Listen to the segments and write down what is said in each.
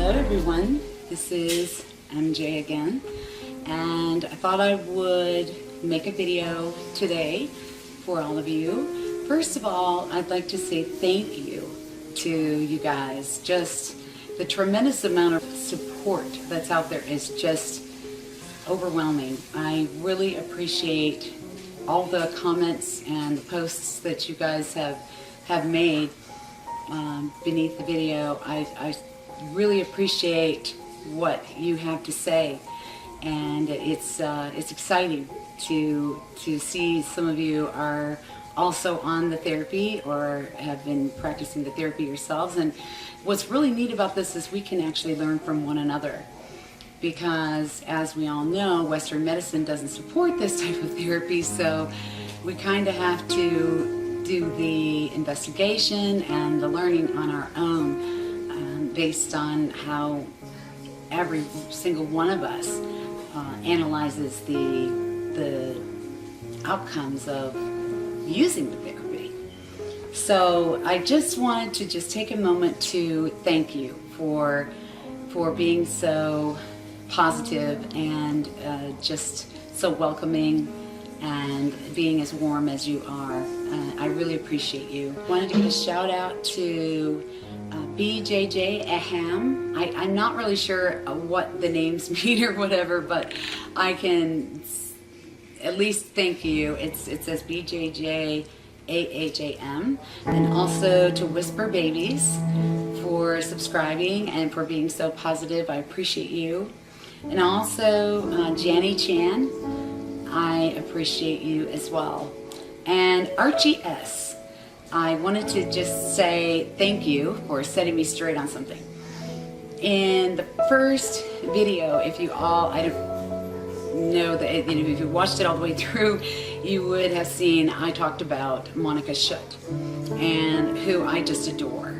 Hello everyone, this is MJ again, and I thought I would make a video today for all of you. First of all, I'd like to say thank you to you guys. Just the tremendous amount of support that's out there is just overwhelming. I really appreciate all the comments and the posts that you guys have made beneath the video. I really appreciate what you have to say, and it's exciting to see some of you are also on the therapy or have been practicing the therapy yourselves. And what's really neat about this is we can actually learn from one another, because as we all know, Western medicine doesn't support this type of therapy, so we kind of have to do the investigation and the learning on our own, based on how every single one of us analyzes the outcomes of using the therapy. So I just wanted to take a moment to thank you for being so positive and just so welcoming and being as warm as you are. I really appreciate you. I wanted to give a shout out to BJJ Aham. I'm not really sure what the names mean or whatever, but I can at least thank you. It says BJJ AHAM. And also to Whisper Babies for subscribing and for being so positive. I appreciate you. And also Janny Chan, I appreciate you as well. And Archie S, I wanted to just say thank you for setting me straight on something. In the first video, if you all, I don't know that, if you watched it all the way through, you would have seen I talked about Monica Schutt, and who I just adore.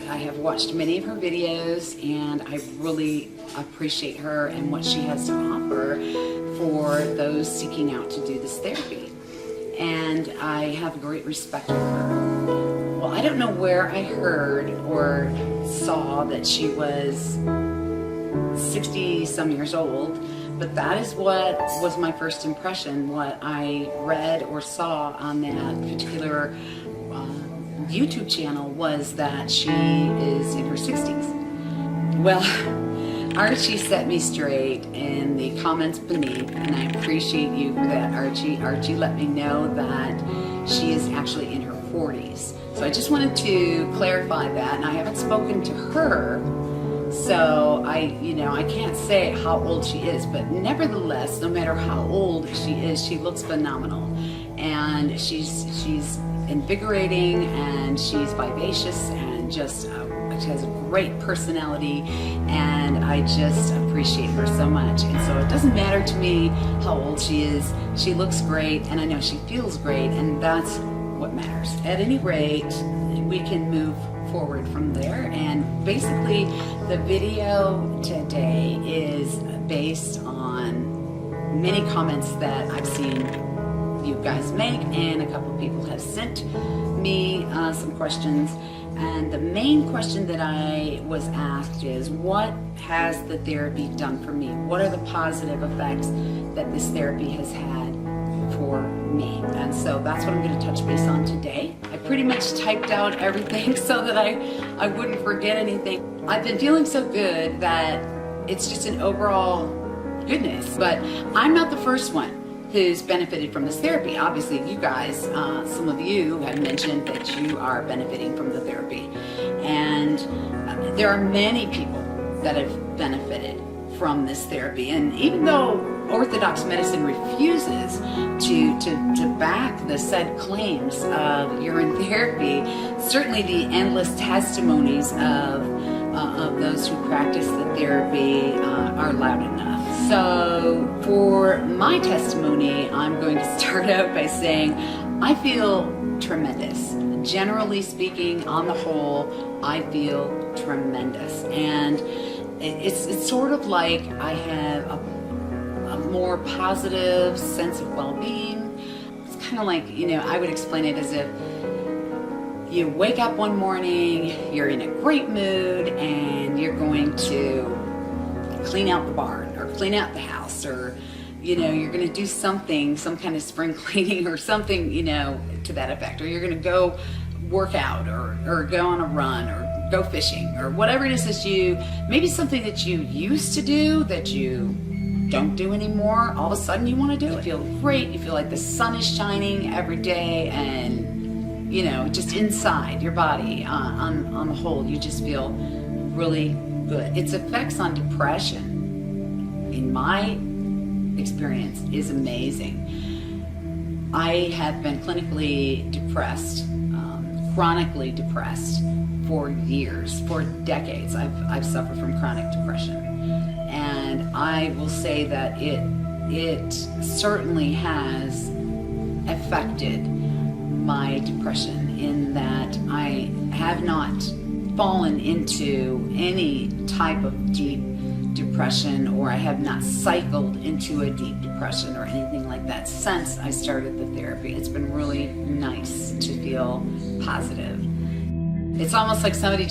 I have watched many of her videos, and I really appreciate her and what she has to offer for those seeking out to do this therapy. And I have great respect for her. Well, I don't know where I heard or saw that she was 60 some years old, but that is what was my first impression, what I read or saw on that particular YouTube channel, was that she is in her 60s. Well, Archie set me straight in the comments beneath, and I appreciate you for that, Archie. Archie let me know that she is actually in her 40s. So I just wanted to clarify that, and I haven't spoken to her, so I can't say how old she is, but nevertheless, no matter how old she is, she looks phenomenal, and she's invigorating, and she's vivacious, and just she has a great personality, and I just appreciate her so much. And so it doesn't matter to me how old she is. She looks great, and I know she feels great, and that's what matters. At any rate, we can move forward from there. And basically, the video today is based on many comments that I've seen you guys make, and a couple of people have sent me some questions. And the main question that I was asked is, what has the therapy done for me? What are the positive effects that this therapy has had for me? And so that's what I'm going to touch base on today. I pretty much typed out everything so that I wouldn't forget anything. I've been feeling so good that it's just an overall goodness. But I'm not the first one who's benefited from this therapy. Obviously, you guys, some of you have mentioned that you are benefiting from the therapy. And there are many people that have benefited from this therapy. And even though Orthodox medicine refuses to back the said claims of urine therapy, certainly the endless testimonies of those who practice the therapy are loud enough. So for my testimony, I'm going to start out by saying I feel tremendous. Generally speaking, on the whole, I feel tremendous. And it's sort of like I have a more positive sense of well-being. It's kind of like, I would explain it as if you wake up one morning, you're in a great mood, and you're going to clean out the barn or clean out the house, or you're going to do something, some kind of spring cleaning or something, to that effect, or you're going to go work out or go on a run or go fishing or whatever it is that maybe something that you used to do that you don't do anymore, all of a sudden you want to do it. You feel great, you feel like the sun is shining every day, and just inside your body, on the whole, you just feel really good. Its effects on depression, in my experience, is amazing. I have been clinically depressed, chronically depressed for years, for decades. I've suffered from chronic depression, and I will say that it certainly has affected my depression, in that I have not fallen into any type of deep depression, or I have not cycled into a deep depression or anything like that since I started the therapy. It's been really nice to feel positive. It's almost like somebody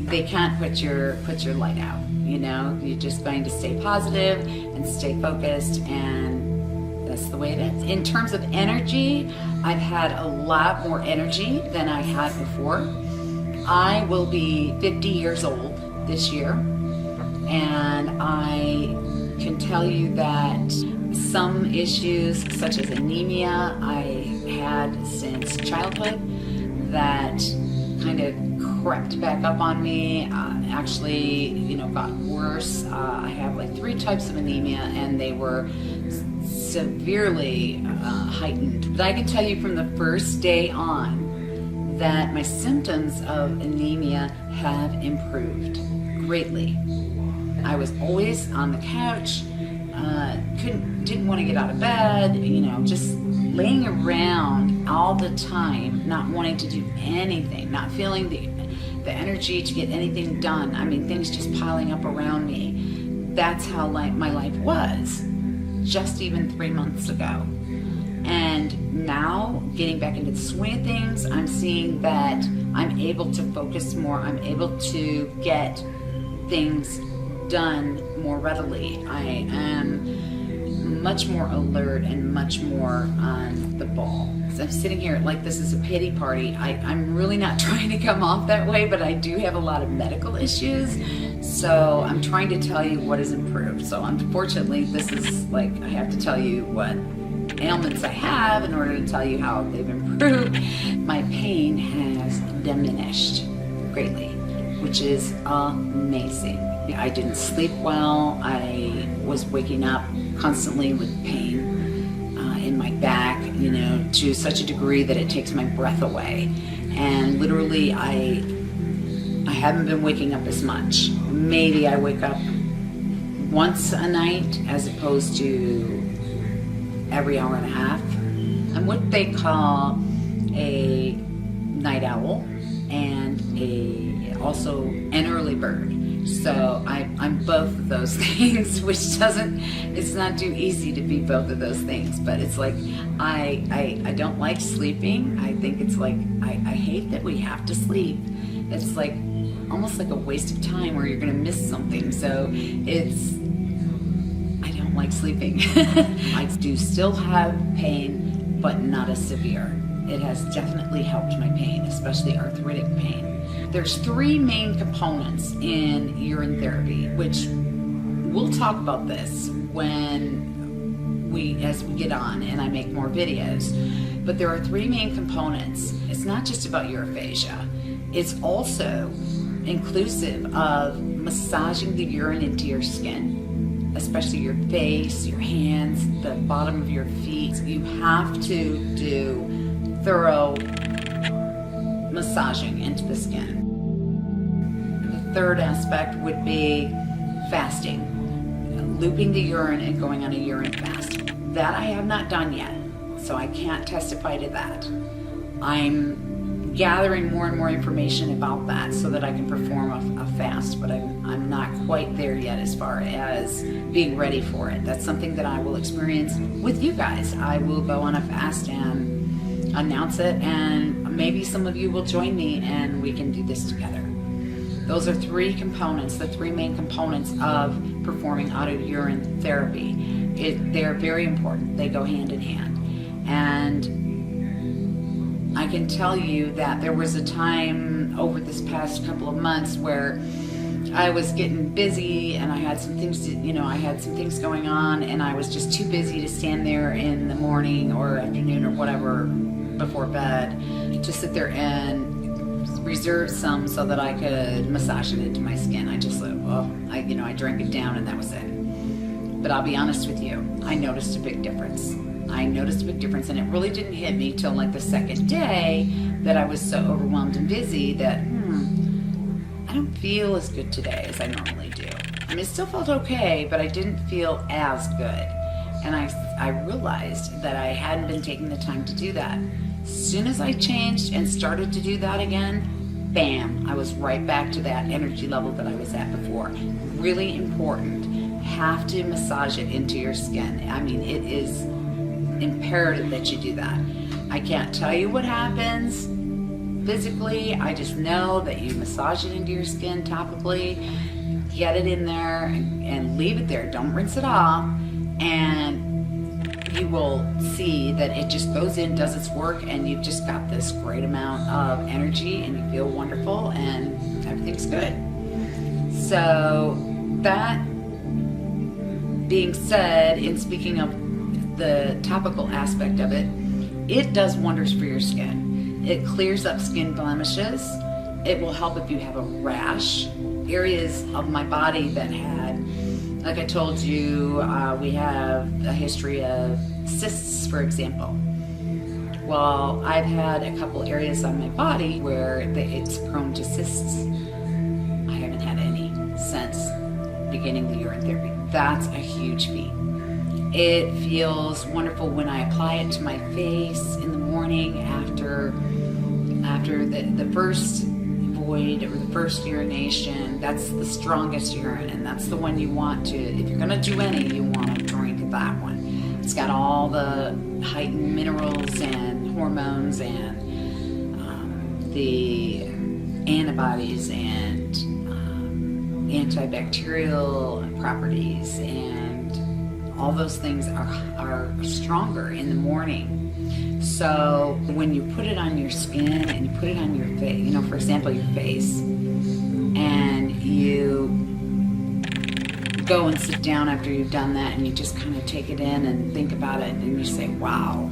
they can't put your light out, You're just going to stay positive and stay focused, and that's the way it is. In terms of energy, I've had a lot more energy than I had before. I will be 50 years old this year, and I can tell you that some issues, such as anemia, I had since childhood that kind of crept back up on me, actually, got worse. I have like 3 types of anemia, and they were severely heightened. But I can tell you from the first day on that my symptoms of anemia have improved greatly. I was always on the couch, didn't want to get out of bed, just laying around all the time, not wanting to do anything, not feeling the energy to get anything done. I mean, things just piling up around me. That's how my life was just even 3 months ago. And now, getting back into the swing of things, I'm seeing that I'm able to focus more. I'm able to get things done more readily. I am much more alert and much more on the ball. So I'm sitting here like this is a pity party. I'm really not trying to come off that way, but I do have a lot of medical issues. So I'm trying to tell you what has improved. So unfortunately, this is like, I have to tell you what ailments I have in order to tell you how they've improved. My pain has diminished greatly, which is amazing. I didn't sleep well. I was waking up constantly with pain in my back, to such a degree that it takes my breath away. And literally, I haven't been waking up as much. Maybe I wake up once a night as opposed to every hour and a half. I'm what they call a night owl and also an early bird. So I'm both of those things, which it's not too easy to be both of those things, but it's like, I don't like sleeping. I think it's like, I hate that we have to sleep. It's like, almost like a waste of time where you're gonna miss something. So I don't like sleeping. I do still have pain, but not as severe. It has definitely helped my pain, especially arthritic pain. There's 3 main components in urine therapy, which we'll talk about this as we get on and I make more videos. But there are 3 main components. It's not just about urophagia. It's also inclusive of massaging the urine into your skin, especially your face, your hands, the bottom of your feet. You have to do thorough massaging into the skin. The third aspect would be fasting, looping the urine and going on a urine fast. That I have not done yet, so I can't testify to that. I'm gathering more and more information about that so that I can perform a fast, but I'm not quite there yet as far as being ready for it. That's something that I will experience with you guys. I will go on a fast and announce it, and maybe some of you will join me and we can do this together. Those are three components, the three main components of performing auto-urine therapy. They're very important. They go hand in hand. And I can tell you that there was a time over this past couple of months where I was getting busy and I had some things going on, and I was just too busy to stand there in the morning or afternoon or whatever before bed to sit there and reserve some so that I could massage it into my skin. I drank it down and that was it. But I'll be honest with you, I noticed a big difference. And it really didn't hit me till like the second day that I was so overwhelmed and busy that I don't feel as good today as I normally do. I mean, it still felt okay, but I didn't feel as good. And I realized that I hadn't been taking the time to do that. As soon as I changed and started to do that again, bam, I was right back to that energy level that I was at before. Really important. Have to massage it into your skin. I mean, it is imperative that you do that. I can't tell you what happens physically. I just know that you massage it into your skin topically, get it in there and leave it there. Don't rinse it off, and you will see that it just goes in, does its work, and you've just got this great amount of energy and you feel wonderful and everything's good. So that being said, in speaking of the topical aspect of it, it does wonders for your skin. It clears up skin blemishes. It will help if you have a rash. Areas of my body that had, like I told you, we have a history of cysts, for example. Well, I've had a couple areas on my body where it's prone to cysts. I haven't had any since beginning the urine therapy. That's a huge feat. It feels wonderful when I apply it to my face in the morning after the first void or the first urination. That's the strongest urine, and that's the one you want to, if you're gonna do any, you want to drink that one. It's got all the heightened minerals and hormones and the antibodies and antibacterial properties, and all those things are stronger in the morning. So when you put it on your skin and you put it on your face, for example, your face, and you go and sit down after you've done that and you just kind of take it in and think about it, and you say, wow,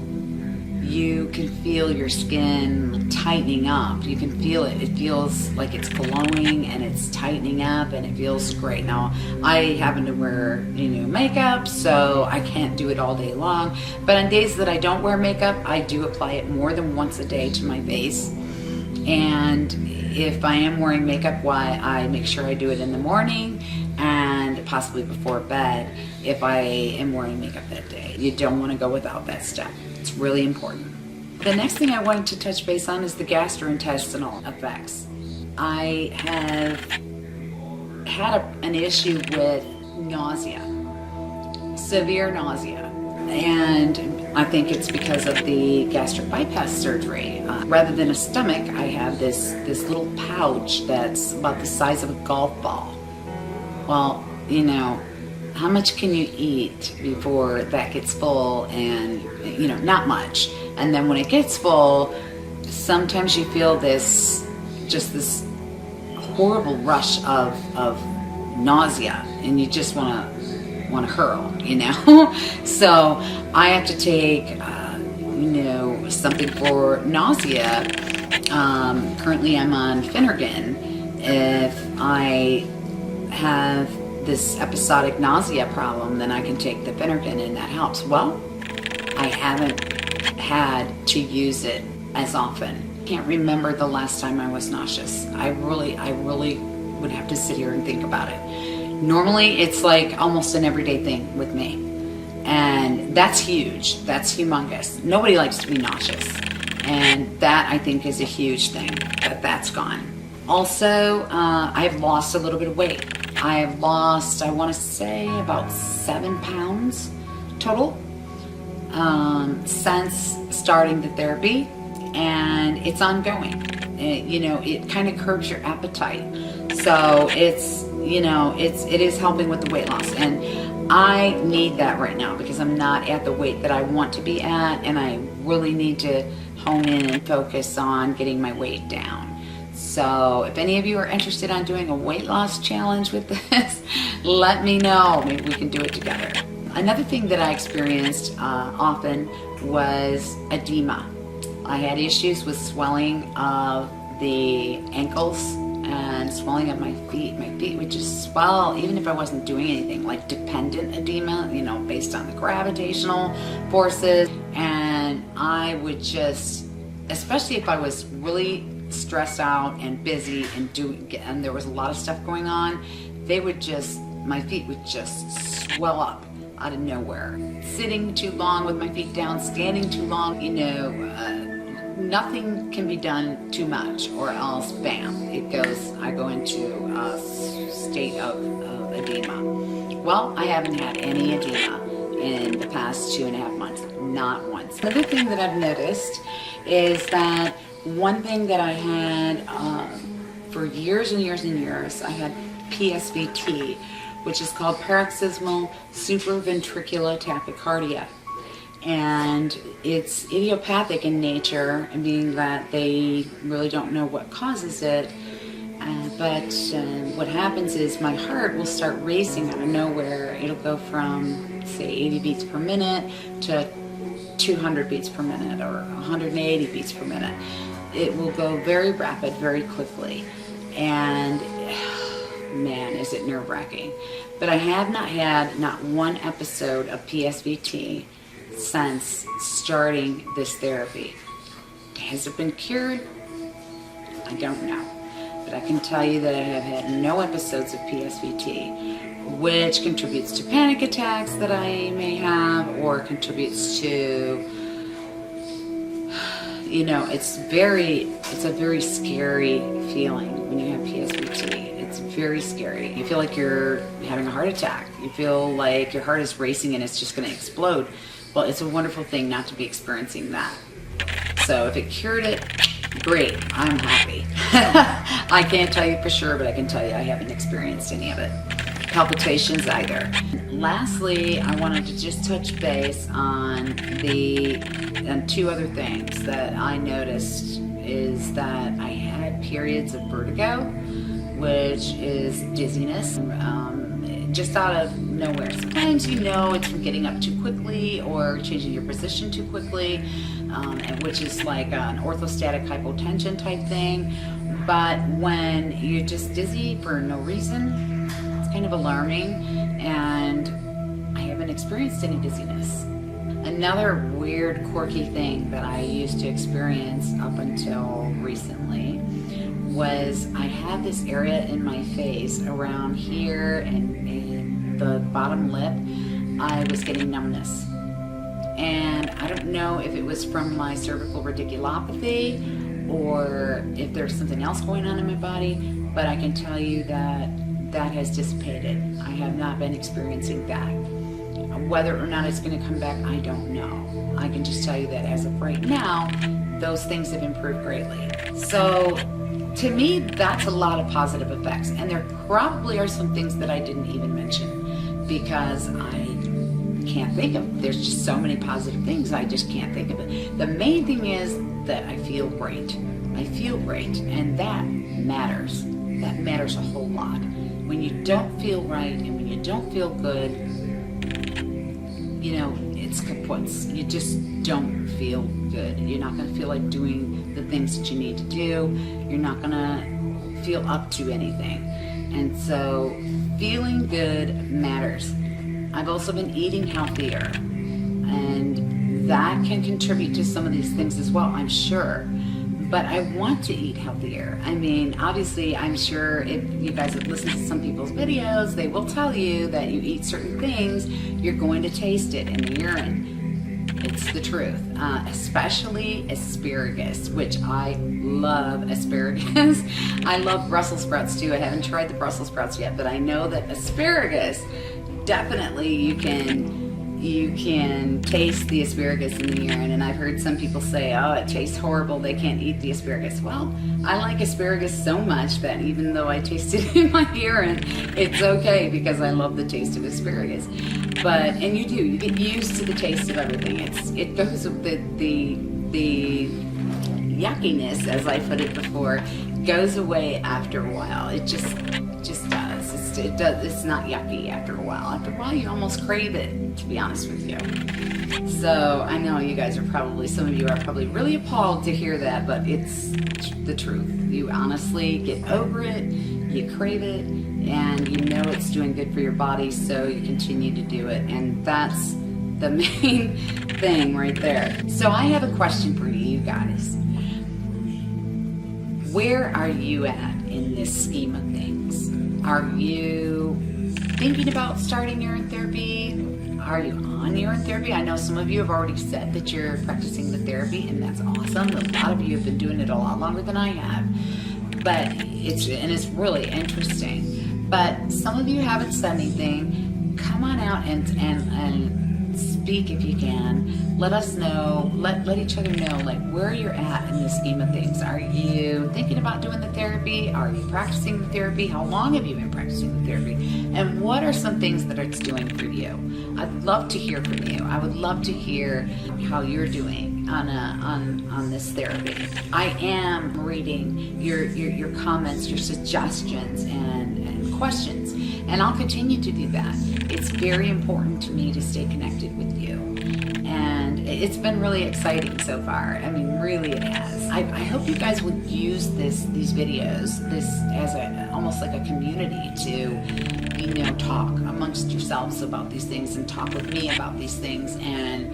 you can feel your skin tightening up. You can feel it. It feels like it's glowing and it's tightening up and it feels great. Now, I happen to wear makeup, so I can't do it all day long. But on days that I don't wear makeup, I do apply it more than once a day to my face. And if I am wearing makeup, I make sure I do it in the morning and possibly before bed if I am wearing makeup that day. You don't want to go without that step. It's really important. The next thing I wanted to touch base on is the gastrointestinal effects. I have had an issue with nausea, severe nausea, and I think it's because of the gastric bypass surgery. Rather than a stomach, I have this little pouch that's about the size of a golf ball. Well, how much can you eat before that gets full? And not much. And then when it gets full, sometimes you feel this horrible rush of nausea, and you just want to hurl, So I have to take something for nausea. Currently I'm on Phenergan. If I have this episodic nausea problem, then I can take the Phenergan and that helps. Well, I haven't had to use it as often. Can't remember the last time I was nauseous. I really would have to sit here and think about it. Normally it's like almost an everyday thing with me, and that's huge. That's humongous. Nobody likes to be nauseous, and that I think is a huge thing, that's gone. Also, I've lost a little bit of weight. I have lost, I want to say, about 7 pounds total. since starting the therapy, and it's ongoing. It kind of curbs your appetite, so it is helping with the weight loss, and I need that right now because I'm not at the weight that I want to be at, and I really need to hone in and focus on getting my weight down. So if any of you are interested on doing a weight loss challenge with this, let me know. Maybe we can do it together. Another thing that I experienced often was edema. I had issues with swelling of the ankles and swelling of my feet. My feet would just swell even if I wasn't doing anything, like dependent edema, based on the gravitational forces. And I would just, especially if I was really stressed out and busy and there was a lot of stuff going on, my feet would just swell up out of nowhere. Sitting too long with my feet down, standing too long, nothing can be done too much, or else bam, I go into a state of edema. Well, I haven't had any edema in the past 2.5 months, not once. Another thing that I've noticed is that one thing that I had for years and years and years, I had PSVT, which is called paroxysmal supraventricular tachycardia. And it's idiopathic in nature, meaning that they really don't know what causes it. But what happens is my heart will start racing out of nowhere. It'll go from, say, 80 beats per minute to 200 beats per minute or 180 beats per minute. It will go very rapid, very quickly. And man, is it nerve-wracking. But I have not had not one episode of PSVT since starting this therapy. Has it been cured? I don't know. But I can tell you that I have had no episodes of PSVT, which contributes to panic attacks that I may have, or contributes to, it's a very scary feeling when you have PSVT. It's very scary. You feel like you're having a heart attack. You feel like your heart is racing and it's just going to explode. Well, it's a wonderful thing not to be experiencing that. So if it cured it, great. I'm happy. I can't tell you for sure, but I can tell you I haven't experienced any of it. Palpitations either. Lastly, I wanted to just touch base on two other things that I noticed is that I had periods of vertigo, which is dizziness, just out of nowhere. Sometimes it's from getting up too quickly or changing your position too quickly, which is like an orthostatic hypotension type thing. But when you're just dizzy for no reason, it's kind of alarming, and I haven't experienced any dizziness. Another weird, quirky thing that I used to experience up until recently was I had this area in my face around here and in the bottom lip. I was getting numbness. And I don't know if it was from my cervical radiculopathy or if there's something else going on in my body, but I can tell you that that has dissipated. I have not been experiencing that. Whether or not it's going to come back, I don't know. I can just tell you that as of right now, those things have improved greatly. So to me, that's a lot of positive effects. And there probably are some things that I didn't even mention because I can't think of. There's just so many positive things, I just can't think of it. The main thing is that I feel great. I feel great, and that matters. That matters a whole lot. When you don't feel right and when you don't feel good, it's kaputs. You just don't feel good. You're not going to feel like doing the things that you need to do. You're not going to feel up to anything. And so feeling good matters. I've also been eating healthier, and that can contribute to some of these things as well, I'm sure. But I want to eat healthier. I mean, obviously, I'm sure if you guys have listened to some people's videos, they will tell you that you eat certain things, you're going to taste it in the urine. It's the truth, especially asparagus, which I love asparagus. I love Brussels sprouts too. I haven't tried the Brussels sprouts yet, but I know that asparagus, definitely you can you can taste the asparagus in the urine, and I've heard some people say, oh, it tastes horrible, they can't eat the asparagus. Well, I like asparagus so much that even though I taste it in my urine, it's okay because I love the taste of asparagus. But, and you get used to the taste of everything. It goes with the yuckiness, as I put it before, goes away after a while. It just does. It's not yucky after a while. After a while, you almost crave it, to be honest with you. So I know you guys are probably, some of you are probably really appalled to hear that, but it's the truth. You honestly get over it, you crave it, and you know it's doing good for your body, so you continue to do it. And that's the main thing right there. So I have a question for you guys. Where are you at in this scheme of things? Are you thinking about starting urine therapy? Are you on urine therapy? I know some of you have already said that you're practicing the therapy, and that's awesome. A lot of you have been doing it a lot longer than I have. But it's really interesting. But some of you haven't said anything. Come on out and speak if you can. Let us know, let each other know, like, where you're at in the scheme of things. Are you thinking about doing the therapy? Are you practicing the therapy? How long have you been practicing the therapy? And what are some things that it's doing for you? I'd love to hear from you. I would love to hear how you're doing on this therapy. I am reading your comments, your suggestions, and questions, and I'll continue to do that. It's very important to me to stay connected with you, and it's been really exciting so far. I mean, really it has. I hope you guys would use these videos, this as almost like a community to, talk amongst yourselves about these things and talk with me about these things and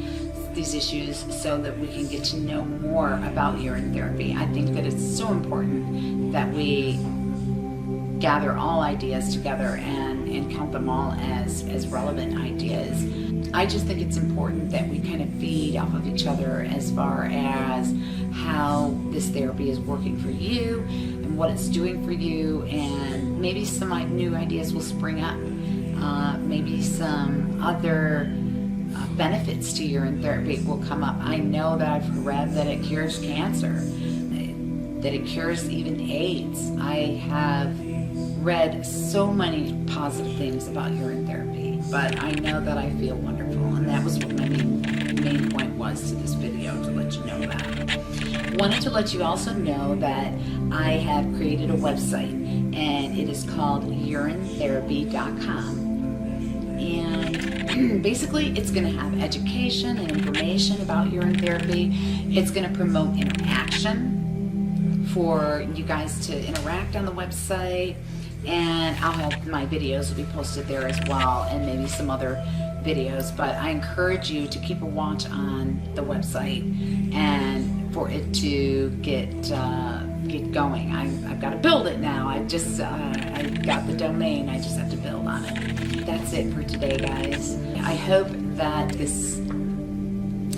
these issues, so that we can get to know more about urine therapy. I think that it's so important that we gather all ideas together and count them all as relevant ideas. I just think it's important that we kind of feed off of each other as far as how this therapy is working for you and what it's doing for you, and maybe some new ideas will spring up. Maybe some other benefits to urine therapy will come up. I know that I've read that it cures cancer, that it cures even AIDS. I have read so many positive things about urine therapy, but I know that I feel wonderful, and that was what my main point was to this video, to let you know that. Wanted to let you also know that I have created a website, and it is called urinetherapy.com. And basically it's going to have education and information about urine therapy. It's going to promote interaction for you guys to interact on the website, and I'll have my videos will be posted there as well, and maybe some other videos. But I encourage you to keep a watch on the website and for it to get going. I've got to build it now. I got the domain. I just have to build on it. That's it for today, guys. I hope that this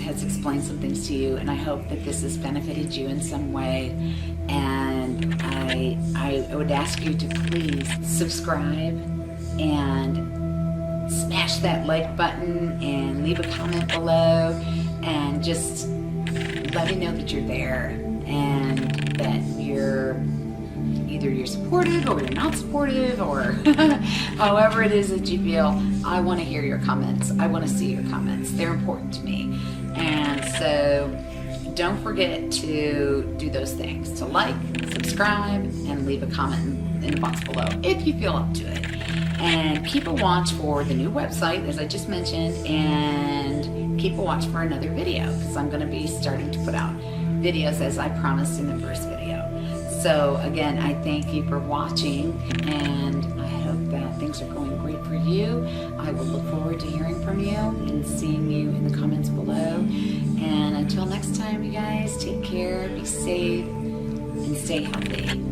has explained some things to you, and I hope that this has benefited you in some way. And I would ask you to please subscribe and smash that like button and leave a comment below, and just let me know that you're there and that you're supportive or you're not supportive, or however it is that you feel. I want to hear your comments. I want to see your comments. They're important to me. And so don't forget to do those things, to like, subscribe, and leave a comment in the box below if you feel up to it. And keep a watch for the new website, as I just mentioned, and keep a watch for another video, because I'm going to be starting to put out videos as I promised in the first video. So again, I thank you for watching, and I hope that things are going great for you. I will look forward to hearing from you and seeing you in the comments below. And until next time, you guys, take care, be safe, and stay healthy.